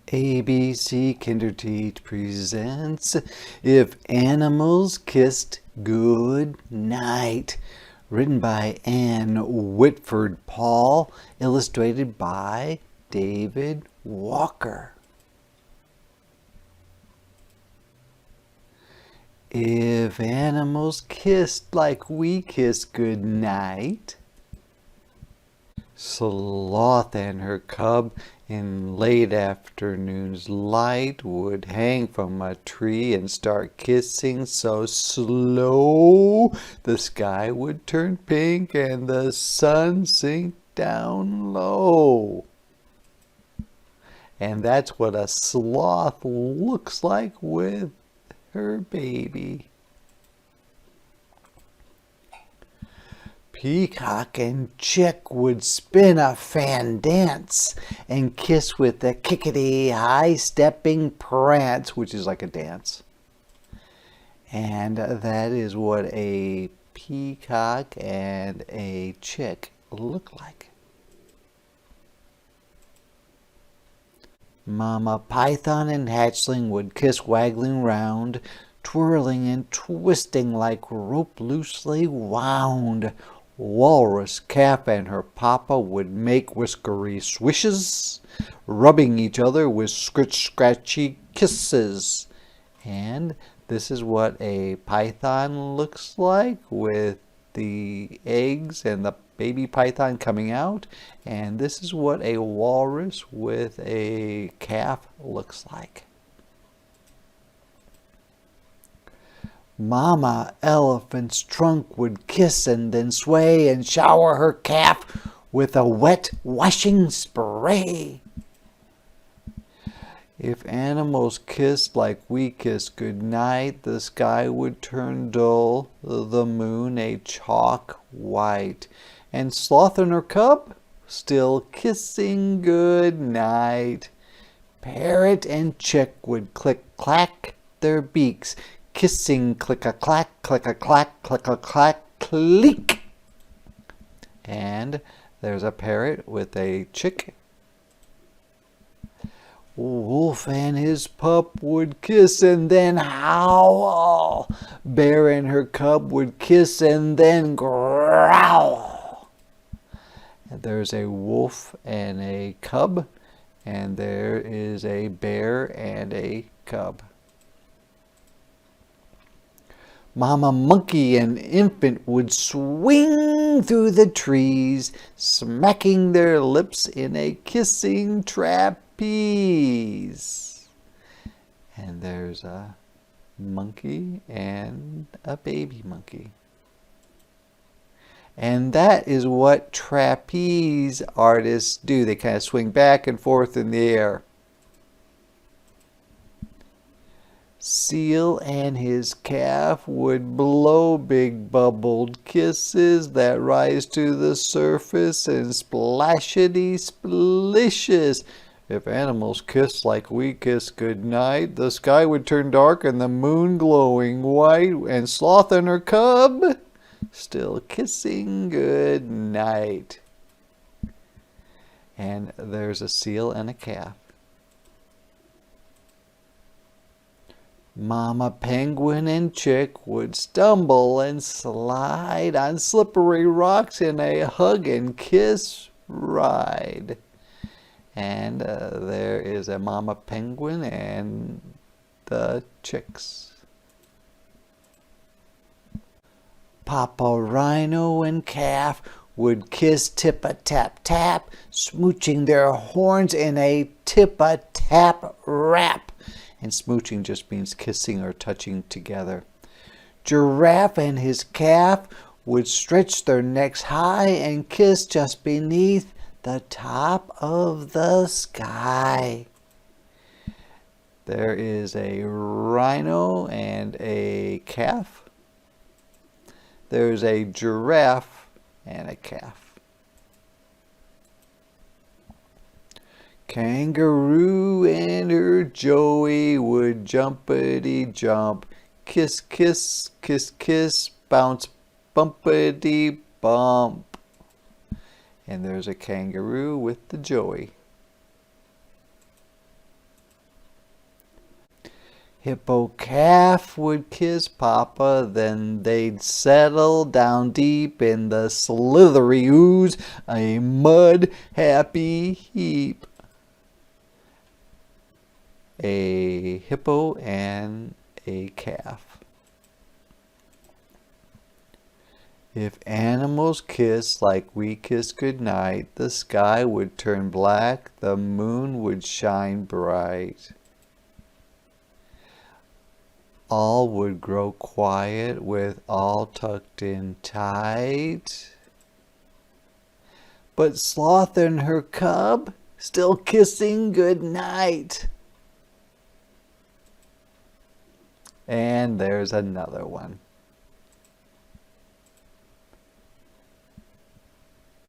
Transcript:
ABC Kinderteach presents If Animals Kissed Good Night, written by Whitford Paul, illustrated by David Walker. If animals kissed like we kiss good night, Sloth and her cub in late afternoon's light would hang from a tree and start kissing so slow the sky would turn pink and the sun sink down low. And that's what a sloth looks like with her baby. Peacock and chick would spin a fan dance and kiss with a kickety high-stepping prance, which is like a dance. And that is what a peacock and a chick look like. Mama Python and hatchling would kiss waggling round, twirling and twisting like rope loosely wound. Walrus calf and her papa would make whiskery swishes, rubbing each other with scratchy kisses. And this is what a python looks like with the eggs and the baby python coming out. And this is what a walrus with a calf looks like. Mama elephant's trunk would kiss and then sway and shower her calf with a wet washing spray. If animals kissed like we kiss goodnight, the sky would turn dull, the moon a chalk white, and Sloth and her cub still kissing goodnight. Parrot and chick would click-clack their beaks, kissing click-a-clack, click-a-clack, click-a-clack, click. And there's a parrot with a chick. Wolf and his pup would kiss and then howl. Bear and her cub would kiss and then growl. And there's a wolf and a cub, and there is a bear and a cub. Mama monkey and infant would swing through the trees, smacking their lips in a kissing trapeze. And there's a monkey and a baby monkey. And that is what trapeze artists do. They kind of swing back and forth in the air. Seal and his calf would blow big bubbled kisses that rise to the surface and splashity splishes. If animals kissed like we kiss goodnight, the sky would turn dark and the moon glowing white, and Sloth and her cub still kissing goodnight. And there's a seal and a calf. Mama penguin and chick would stumble and slide on slippery rocks in a hug and kiss ride. And there is a mama penguin and the chicks. Papa rhino and calf would kiss tip-a-tap-tap, smooching their horns in a tip-a-tap rap. And smooching just means kissing or touching together. Giraffe and his calf would stretch their necks high and kiss just beneath the top of the sky. There is a rhino and a calf. There's a giraffe and a calf. Kangaroo and her joey would jumpity jump, kiss, kiss, kiss, kiss, bounce, bumpity bump. And there's a kangaroo with the joey. Hippo calf would kiss Papa, then they'd settle down deep in the slithery ooze, a mud happy heap. A hippo and a calf. If animals kiss like we kiss goodnight, the sky would turn black, the moon would shine bright. All would grow quiet with all tucked in tight. But Sloth and her cub still kissing goodnight. And there's another one.